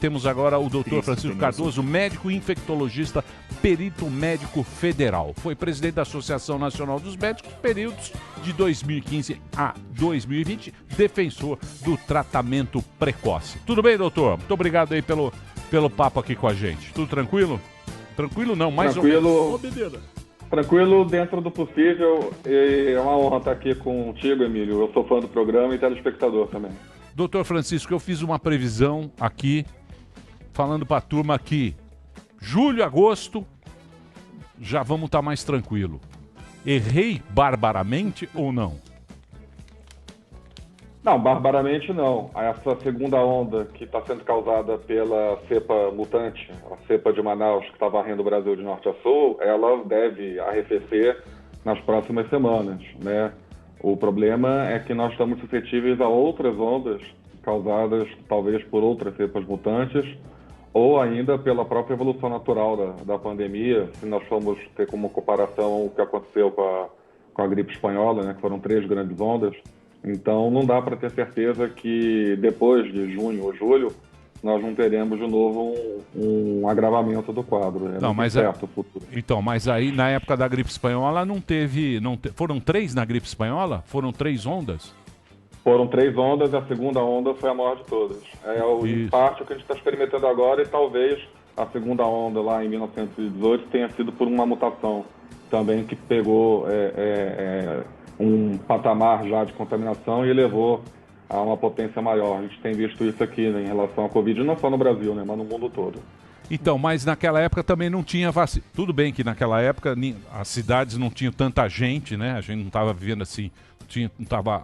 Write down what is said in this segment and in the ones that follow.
temos agora o doutor Francisco Cardoso, médico infectologista, perito médico federal. Foi presidente da Associação Nacional dos Médicos, períodos de 2015 a 2020, defensor do tratamento precoce. Tudo bem, doutor? Muito obrigado aí pelo papo aqui com a gente. Tudo tranquilo? Tranquilo não, mais tranquilo, tranquilo dentro do possível. E é uma honra estar aqui contigo, Emílio. Eu sou fã do programa e telespectador também. Doutor Francisco, eu fiz uma previsão aqui, falando para a turma que julho, agosto, já vamos estar mais tranquilo. Errei barbaramente ou não? Não, barbaramente não. Essa segunda onda que está sendo causada pela cepa mutante, a cepa de Manaus, que está varrendo o Brasil de norte a sul, ela deve arrefecer nas próximas semanas, né? O problema é que nós estamos suscetíveis a outras ondas causadas talvez por outras cepas mutantes ou ainda pela própria evolução natural da pandemia. Se nós formos ter como comparação o que aconteceu com a gripe espanhola, né, que foram 3 grandes ondas, então não dá para ter certeza que depois de junho ou julho nós não teremos de novo um agravamento do quadro. Não, mas certo, futuro. Então, mas aí na época da gripe espanhola foram 3 na gripe espanhola? Foram 3 ondas? Foram 3 ondas e a segunda onda foi a maior de todas. Em parte o que a gente está experimentando agora, e talvez a segunda onda lá em 1918 tenha sido por uma mutação também que pegou um patamar já de contaminação e elevou a uma potência maior. A gente tem visto isso aqui, né, em relação à Covid, não só no Brasil, né, mas no mundo todo. Então, mas naquela época também não tinha vacina. Tudo bem que naquela época as cidades não tinham tanta gente, né? A gente não estava vivendo assim,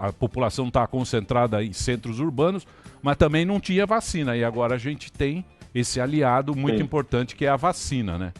a população não estava concentrada em centros urbanos, mas também não tinha vacina. E agora a gente tem esse aliado muito importante que é a vacina, né?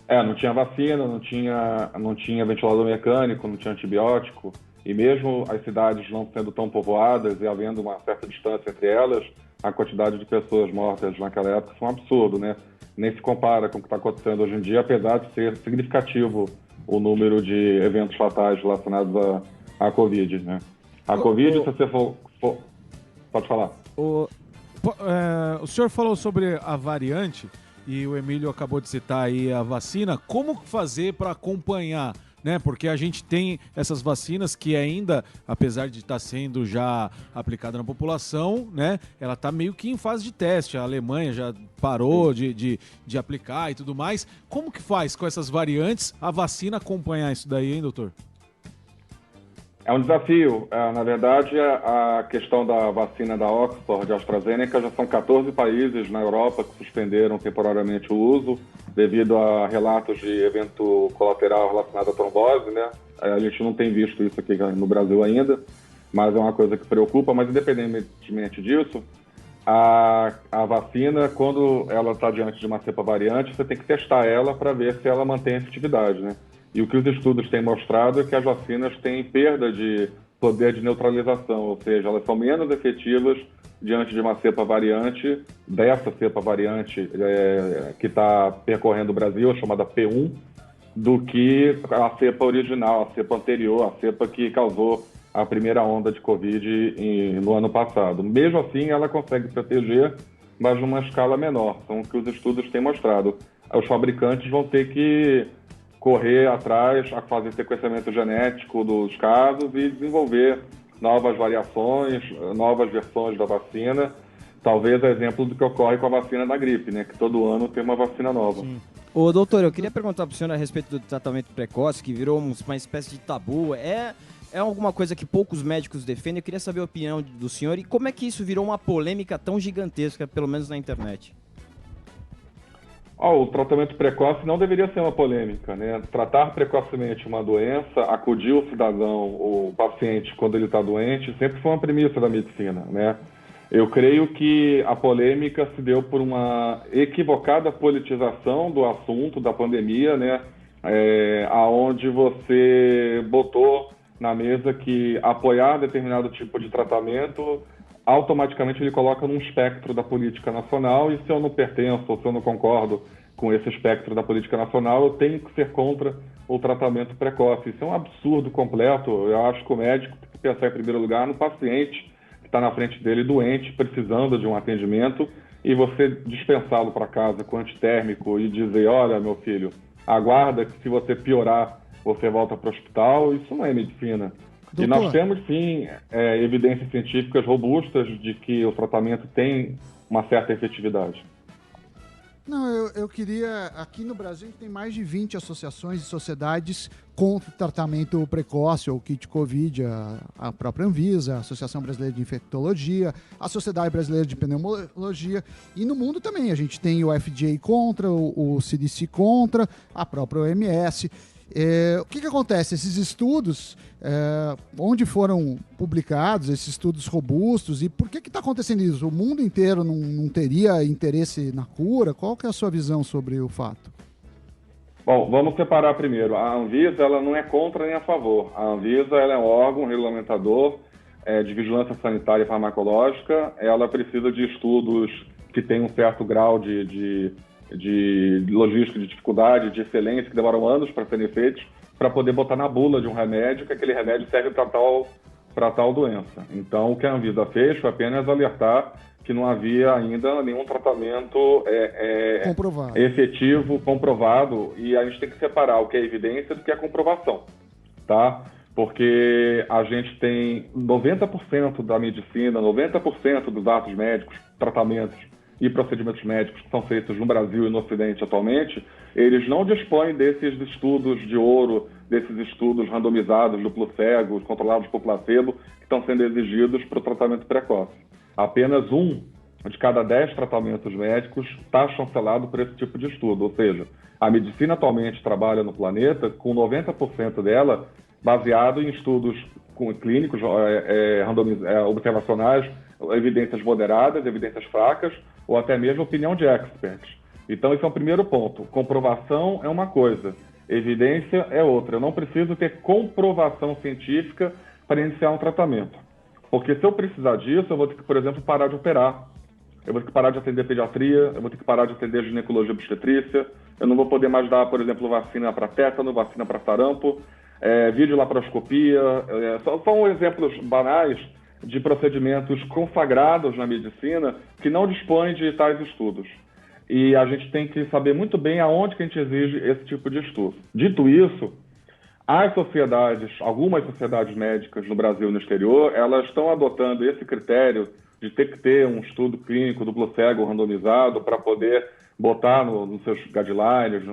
Não tinha vacina, não tinha ventilador mecânico, não tinha antibiótico. E mesmo as cidades não sendo tão povoadas e havendo uma certa distância entre elas, a quantidade de pessoas mortas naquela época foi um absurdo, né? Nem se compara com o que está acontecendo hoje em dia, apesar de ser significativo o número de eventos fatais relacionados à Covid, né? A Covid, se você for... Pode falar. O senhor falou sobre a variante e o Emílio acabou de citar aí a vacina. Como fazer para acompanhar, né? Porque a gente tem essas vacinas que ainda, apesar de estar sendo já aplicada na população, né? Ela está meio que em fase de teste. A Alemanha já parou de aplicar e tudo mais. Como que faz com essas variantes a vacina acompanhar isso daí, hein, doutor? É um desafio. Na verdade, a questão da vacina da Oxford e AstraZeneca, já são 14 países na Europa que suspenderam temporariamente o uso devido a relatos de evento colateral relacionado à trombose, né? A gente não tem visto isso aqui no Brasil ainda, mas é uma coisa que preocupa. Mas, independentemente disso, a vacina, quando ela está diante de uma cepa variante, você tem que testar ela para ver se ela mantém a efetividade, né? E o que os estudos têm mostrado é que as vacinas têm perda de poder de neutralização, ou seja, elas são menos efetivas diante de uma cepa variante, dessa cepa variante que está percorrendo o Brasil, chamada P1, do que a cepa original, a cepa anterior, a cepa que causou a primeira onda de Covid no ano passado. Mesmo assim, ela consegue proteger, mas numa escala menor. São o que os estudos têm mostrado. Os fabricantes vão ter que correr atrás, a fazer sequenciamento genético dos casos e desenvolver novas variações, novas versões da vacina, talvez a exemplo do que ocorre com a vacina da gripe, né? Que todo ano tem uma vacina nova. Sim. Ô, doutor, eu queria perguntar para o senhor a respeito do tratamento precoce, que virou uma espécie de tabu. É alguma coisa que poucos médicos defendem. Eu queria saber a opinião do senhor e como é que isso virou uma polêmica tão gigantesca, pelo menos na internet. O tratamento precoce não deveria ser uma polêmica, né? Tratar precocemente uma doença, acudir o cidadão, o paciente, quando ele está doente, sempre foi uma premissa da medicina, né? Eu creio que a polêmica se deu por uma equivocada politização do assunto da pandemia, né? Aonde você botou na mesa que apoiar determinado tipo de tratamento automaticamente ele coloca num espectro da política nacional, e se eu não pertenço ou se eu não concordo com esse espectro da política nacional, eu tenho que ser contra o tratamento precoce. Isso é um absurdo completo. Eu acho que o médico tem que pensar em primeiro lugar no paciente que está na frente dele doente, precisando de um atendimento, e você dispensá-lo para casa com antitérmico e dizer, olha, meu filho, aguarda que se você piorar, você volta para o hospital, isso não é medicina. Doutor. E nós temos, sim, evidências científicas robustas de que o tratamento tem uma certa efetividade. Não, eu queria... Aqui no Brasil, a gente tem mais de 20 associações e sociedades contra o tratamento precoce ou kit Covid, a própria Anvisa, a Associação Brasileira de Infectologia, a Sociedade Brasileira de Pneumologia, e no mundo também. A gente tem o FDA contra, o CDC contra, a própria OMS. O que acontece? Esses estudos, onde foram publicados, esses estudos robustos, e por que está acontecendo isso? O mundo inteiro não teria interesse na cura? Qual que é a sua visão sobre o fato? Bom, vamos separar primeiro. A Anvisa ela não é contra nem a favor. A Anvisa ela é um órgão regulamentador de vigilância sanitária e farmacológica. Ela precisa de estudos que tenham um certo grau de logística, de dificuldade, de excelência, que demoram anos para serem feitos, para poder botar na bula de um remédio, que aquele remédio serve para tal doença. Então, o que a Anvisa fez foi apenas alertar que não havia ainda nenhum tratamento efetivo, comprovado, e a gente tem que separar o que é evidência do que é comprovação, tá? Porque a gente tem 90% da medicina, 90% dos atos médicos, tratamentos e procedimentos médicos que são feitos no Brasil e no Ocidente atualmente, eles não dispõem desses estudos de ouro, desses estudos randomizados, duplo cego, controlados por placebo, que estão sendo exigidos para o tratamento precoce. Apenas 1 de cada 10 tratamentos médicos está chancelado por esse tipo de estudo, ou seja, a medicina atualmente trabalha no planeta com 90% dela baseado em estudos clínicos, observacionais, evidências moderadas, evidências fracas, ou até mesmo opinião de experts. Então, esse é o primeiro ponto. Comprovação é uma coisa, evidência é outra. Eu não preciso ter comprovação científica para iniciar um tratamento. Porque se eu precisar disso, eu vou ter que, por exemplo, parar de operar. Eu vou ter que parar de atender pediatria, eu vou ter que parar de atender ginecologia e obstetrícia, eu não vou poder mais dar, por exemplo, vacina para tétano, vacina para sarampo, videolaparoscopia. São exemplos banais de procedimentos consagrados na medicina que não dispõem de tais estudos. E a gente tem que saber muito bem aonde que a gente exige esse tipo de estudo. Dito isso, as sociedades, algumas sociedades médicas no Brasil e no exterior, elas estão adotando esse critério de ter que ter um estudo clínico duplo cego randomizado para poder botar nos seus guidelines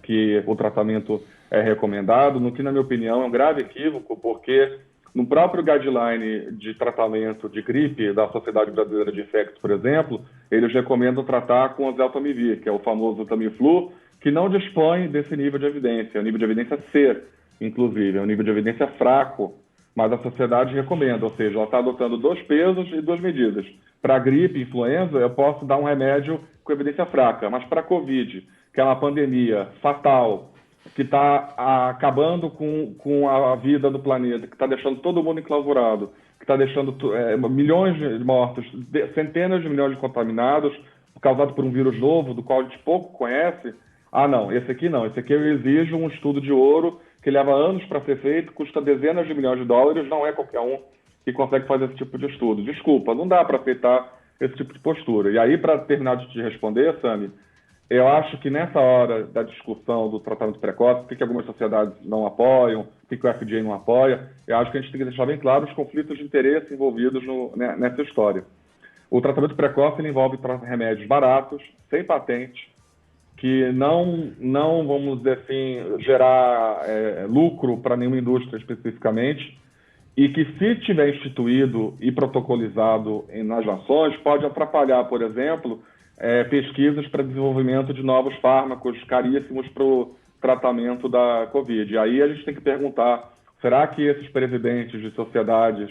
que o tratamento é recomendado, no que, na minha opinião, é um grave equívoco, porque no próprio guideline de tratamento de gripe da Sociedade Brasileira de Infectos, por exemplo, eles recomendam tratar com o Zeltamivir, que é o famoso Tamiflu, que não dispõe desse nível de evidência, é o nível de evidência C, inclusive, é um nível de evidência fraco, mas a sociedade recomenda, ou seja, ela está adotando 2 pesos e 2 medidas. Para gripe, influenza, eu posso dar um remédio com evidência fraca, mas para Covid, que é uma pandemia fatal, que está acabando com a vida do planeta, que está deixando todo mundo enclausurado, que está deixando milhões de mortos, centenas de milhões de contaminados, causado por um vírus novo, do qual a gente pouco conhece. Ah, não, esse aqui não. Esse aqui eu exijo um estudo de ouro que leva anos para ser feito, custa dezenas de milhões de dólares, não é qualquer um que consegue fazer esse tipo de estudo. Desculpa, não dá para aceitar esse tipo de postura. E aí, para terminar de te responder, Sami, eu acho que nessa hora da discussão do tratamento precoce, por que algumas sociedades não apoiam, por que o FDA não apoia, eu acho que a gente tem que deixar bem claro os conflitos de interesse envolvidos nessa história. O tratamento precoce ele envolve remédios baratos, sem patente, que não vamos dizer assim, gerar lucro para nenhuma indústria especificamente, e que, se tiver instituído e protocolizado nas nações, pode atrapalhar, por exemplo, pesquisas para desenvolvimento de novos fármacos caríssimos para o tratamento da Covid. E aí a gente tem que perguntar, será que esses presidentes de sociedades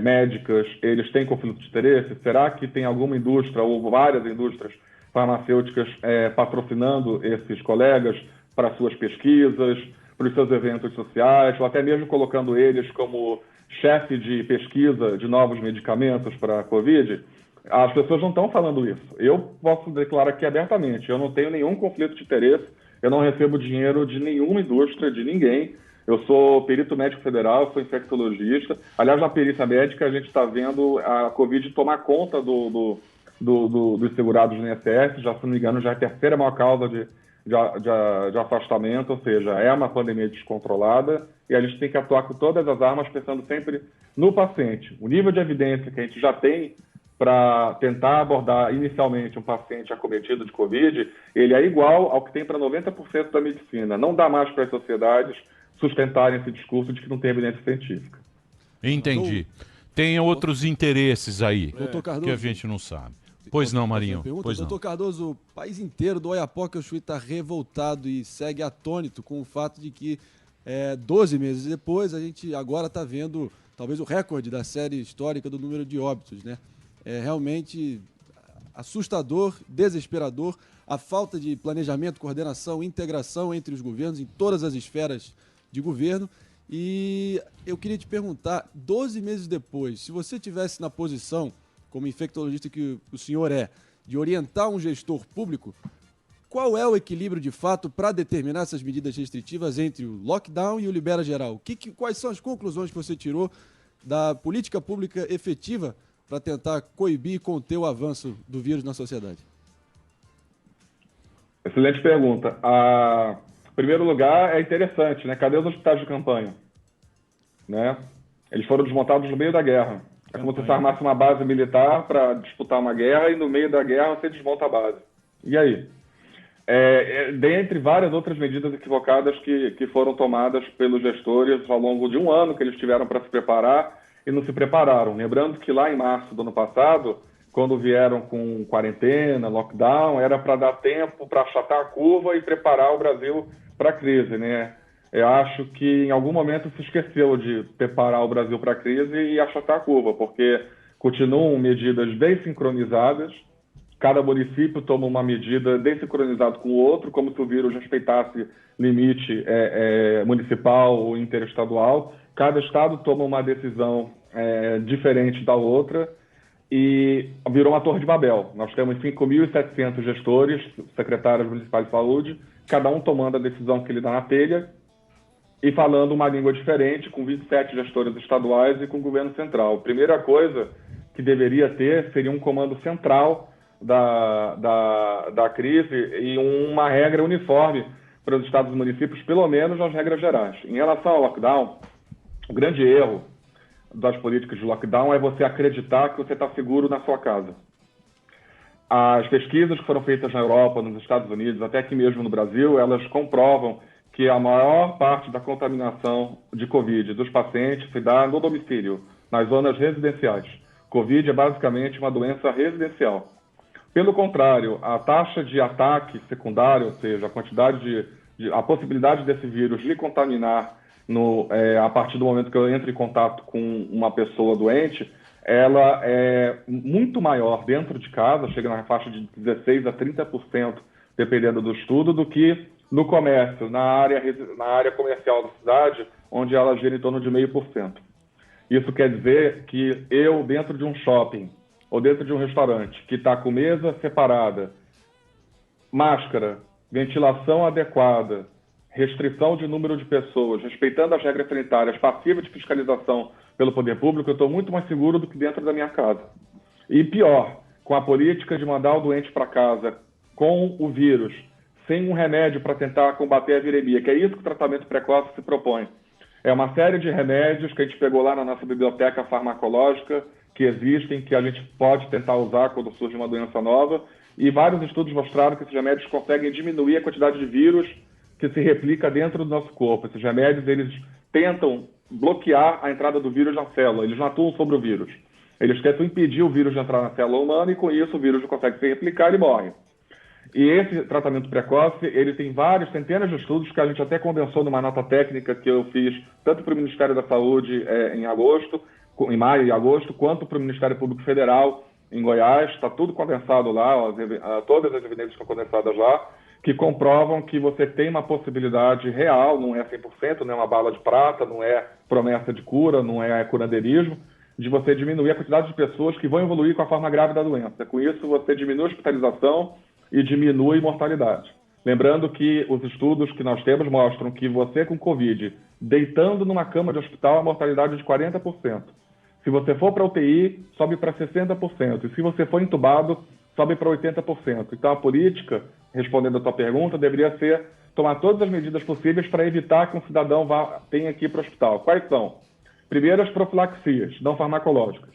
médicas, eles têm conflito de interesse? Será que tem alguma indústria ou várias indústrias farmacêuticas patrocinando esses colegas para suas pesquisas, para os seus eventos sociais, ou até mesmo colocando eles como chefe de pesquisa de novos medicamentos para a Covid? As pessoas não estão falando isso. Eu posso declarar aqui abertamente, eu não tenho nenhum conflito de interesse, eu não recebo dinheiro de nenhuma indústria, de ninguém. Eu sou perito médico federal, sou infectologista. Aliás, na perícia médica, a gente está vendo a Covid tomar conta dos segurados do INSS, já, se não me engano, já é a terceira maior causa de afastamento, ou seja, é uma pandemia descontrolada e a gente tem que atuar com todas as armas pensando sempre no paciente. O nível de evidência que a gente já tem para tentar abordar inicialmente um paciente acometido de Covid, ele é igual ao que tem para 90% da medicina. Não dá mais para as sociedades sustentarem esse discurso de que não tem evidência científica. Entendi. Tem outros interesses aí Doutor Cardoso, que a gente não sabe. Pois não, Marinho. Pois não. Doutor Cardoso, o país inteiro do Oiapoque ao Chuí está revoltado e segue atônito com o fato de que 12 meses depois a gente agora está vendo talvez o recorde da série histórica do número de óbitos, né? É realmente assustador, desesperador, a falta de planejamento, coordenação, integração entre os governos em todas as esferas de governo. E eu queria te perguntar, 12 meses depois, se você tivesse na posição, como infectologista que o senhor é, de orientar um gestor público, qual é o equilíbrio de fato para determinar essas medidas restritivas entre o lockdown e o libera geral? Quais são as conclusões que você tirou da política pública efetiva para tentar coibir e conter o avanço do vírus na sociedade? Excelente pergunta. Em primeiro lugar, é interessante, né? Cadê os hospitais de campanha? Né? Eles foram desmontados no meio da guerra. É como se você armasse uma base militar para disputar uma guerra e no meio da guerra você desmonta a base. E aí? Dentre várias outras medidas equivocadas que foram tomadas pelos gestores ao longo de um ano que eles tiveram para se preparar e não se prepararam. Lembrando que lá em março do ano passado, quando vieram com quarentena, lockdown, era para dar tempo para achatar a curva e preparar o Brasil para a crise, né? Eu acho que em algum momento se esqueceu de preparar o Brasil para a crise e achatar a curva, porque continuam medidas desincronizadas, cada município toma uma medida desincronizada com o outro, como se o vírus respeitasse limite municipal ou interestadual. Cada estado toma uma decisão diferente da outra e virou uma torre de Babel. Nós temos 5.700 gestores, secretários municipais de saúde, cada um tomando a decisão que lhe dá na telha e falando uma língua diferente, com 27 gestores estaduais e com o governo central. A primeira coisa que deveria ter seria um comando central da crise e uma regra uniforme para os estados e municípios, pelo menos nas regras gerais. Em relação ao lockdown, o grande erro das políticas de lockdown é você acreditar que você está seguro na sua casa. As pesquisas que foram feitas na Europa, nos Estados Unidos, até aqui mesmo no Brasil, elas comprovam que a maior parte da contaminação de Covid dos pacientes se dá no domicílio, nas zonas residenciais. Covid é basicamente uma doença residencial. Pelo contrário, a taxa de ataque secundário, ou seja, a possibilidade desse vírus lhe contaminar a partir do momento que eu entro em contato com uma pessoa doente, ela é muito maior dentro de casa, chega na faixa de 16% a 30%, dependendo do estudo, do que no comércio, na área comercial da cidade, onde ela gira em torno de 0,5%. Isso quer dizer que eu, dentro de um shopping ou dentro de um restaurante que está com mesa separada, máscara, ventilação adequada, restrição de número de pessoas, respeitando as regras sanitárias, passiva de fiscalização pelo poder público, eu estou muito mais seguro do que dentro da minha casa. E pior, com a política de mandar o doente para casa com o vírus, sem um remédio para tentar combater a viremia, que é isso que o tratamento precoce se propõe. É uma série de remédios que a gente pegou lá na nossa biblioteca farmacológica, que existem, que a gente pode tentar usar quando surge uma doença nova, e vários estudos mostraram que esses remédios conseguem diminuir a quantidade de vírus que se replica dentro do nosso corpo. Esses remédios, eles tentam bloquear a entrada do vírus na célula, eles não atuam sobre o vírus. Eles tentam impedir o vírus de entrar na célula humana e, com isso, o vírus não consegue se replicar e morre. E esse tratamento precoce, ele tem centenas de estudos que a gente até condensou numa nota técnica que eu fiz tanto para o Ministério da Saúde em maio e agosto, quanto para o Ministério Público Federal em Goiás. Está tudo condensado lá, todas as evidências estão condensadas lá, que comprovam que você tem uma possibilidade real, não é 100%, não é uma bala de prata, não é promessa de cura, não é curandeirismo, de você diminuir a quantidade de pessoas que vão evoluir com a forma grave da doença. Com isso, você diminui a hospitalização e diminui mortalidade. Lembrando que os estudos que nós temos mostram que você com Covid, deitando numa cama de hospital, a mortalidade é de 40%. Se você for para UTI, sobe para 60%. E se você for entubado, sobe para 80%. Então, a política, respondendo a tua pergunta, deveria ser tomar todas as medidas possíveis para evitar que um cidadão tenha que ir para o hospital. Quais são? Primeiro, as profilaxias não farmacológicas.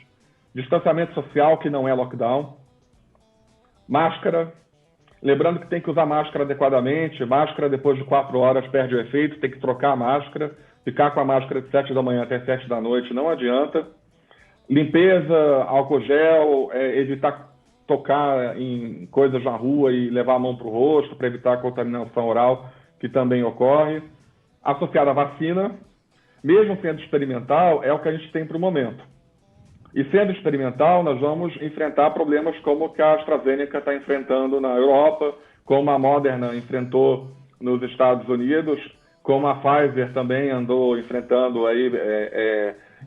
Distanciamento social, que não é lockdown. Máscara. Lembrando que tem que usar máscara adequadamente. Máscara, depois de 4 horas, perde o efeito. Tem que trocar a máscara. Ficar com a máscara de 7 da manhã até 7 da noite não adianta. Limpeza, álcool gel, evitar tocar em coisas na rua e levar a mão para o rosto para evitar a contaminação oral, que também ocorre. Associada à vacina, mesmo sendo experimental, é o que a gente tem para o momento. E sendo experimental, nós vamos enfrentar problemas como o que a AstraZeneca está enfrentando na Europa, como a Moderna enfrentou nos Estados Unidos, como a Pfizer também andou enfrentando aí,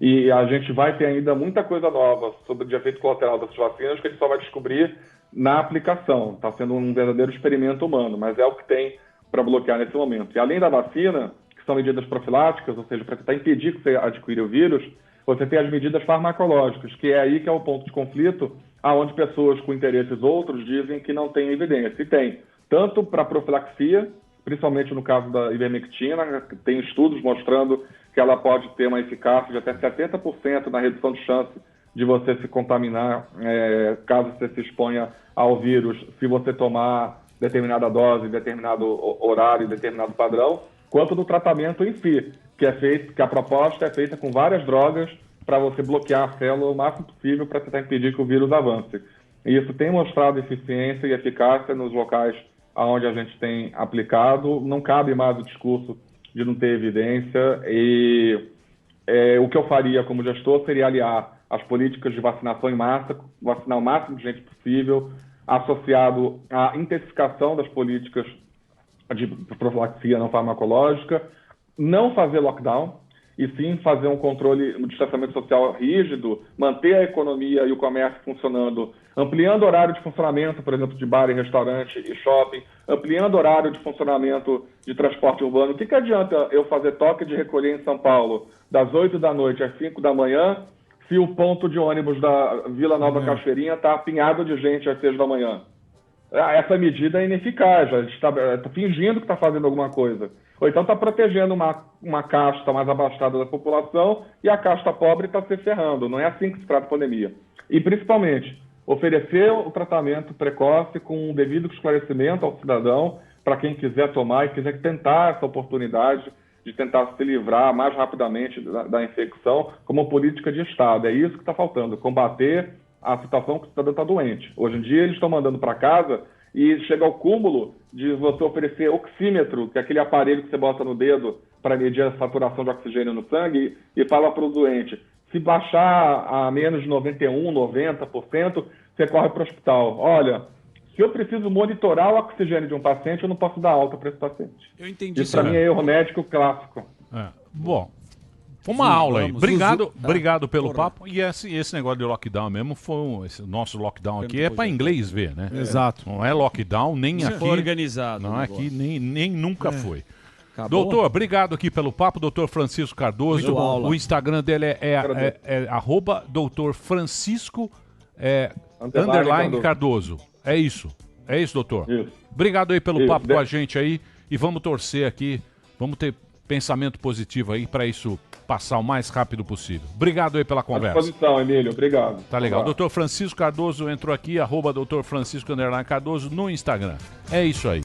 e a gente vai ter ainda muita coisa nova sobre o efeito colateral dessas vacinas que a gente só vai descobrir na aplicação. Está sendo um verdadeiro experimento humano, mas é o que tem para bloquear nesse momento. E além da vacina, que são medidas profiláticas, ou seja, para tentar impedir que você adquira o vírus, você tem as medidas farmacológicas, que é aí que é o ponto de conflito, aonde pessoas com interesses outros dizem que não tem evidência. E tem, tanto para profilaxia, principalmente no caso da ivermectina, tem estudos mostrando que ela pode ter uma eficácia de até 70% na redução de chance de você se contaminar, caso você se exponha ao vírus, se você tomar determinada dose, determinado horário, determinado padrão, quanto do tratamento em si, que a proposta é feita com várias drogas para você bloquear a célula o máximo possível para tentar impedir que o vírus avance. E isso tem mostrado eficiência e eficácia nos locais onde a gente tem aplicado. Não cabe mais o discurso de não ter evidência, e o que eu faria como gestor seria aliar as políticas de vacinação em massa, vacinar o máximo de gente possível, associado à intensificação das políticas de profilaxia não farmacológica, não fazer lockdown, e sim fazer um controle, um distanciamento social rígido, manter a economia e o comércio funcionando, ampliando o horário de funcionamento, por exemplo, de bar e restaurante e shopping, ampliando o horário de funcionamento de transporte urbano. O que adianta eu fazer toque de recolher em São Paulo das 8 da noite às 5 da manhã, se o ponto de ônibus da Vila Nova Cachoeirinha está apinhado de gente às 6 da manhã? Essa medida é ineficaz, a gente está fingindo que está fazendo alguma coisa. Ou então está protegendo uma casta mais abastada da população e a casta pobre está se ferrando. Não é assim que se trata a pandemia. E, principalmente, oferecer o tratamento precoce com um devido esclarecimento ao cidadão, para quem quiser tomar e quiser tentar essa oportunidade de tentar se livrar mais rapidamente da infecção como política de Estado. É isso que está faltando, combater a situação que o cidadão está doente. Hoje em dia, eles estão mandando para casa e chega ao cúmulo de você oferecer oxímetro, que é aquele aparelho que você bota no dedo para medir a saturação de oxigênio no sangue, e fala para o doente, se baixar a menos de 91%, 90%, você corre para o hospital. Olha, se eu preciso monitorar o oxigênio de um paciente, eu não posso dar alta para esse paciente. Eu entendi. Isso para mim é erro médico clássico. Bom, foi uma aula aí. Obrigado pelo papo. E esse negócio de lockdown mesmo, esse nosso lockdown aqui é para inglês ver, né? Exato. Não é lockdown nem aqui. Foi organizado. Não é aqui, nem nunca foi. Acabou? Doutor, obrigado aqui pelo papo, doutor Francisco Cardoso. Muito bom. O Instagram dele é @doutor Francisco _ Cardoso. É isso, doutor. Isso. Obrigado aí pelo papo com a gente aí, e vamos torcer aqui, vamos ter pensamento positivo aí para isso passar o mais rápido possível. Obrigado aí pela conversa. À disposição, Emílio. Obrigado. Tá legal. Doutor Francisco Cardoso entrou aqui, @doutor Francisco _ Cardoso no Instagram. É isso aí.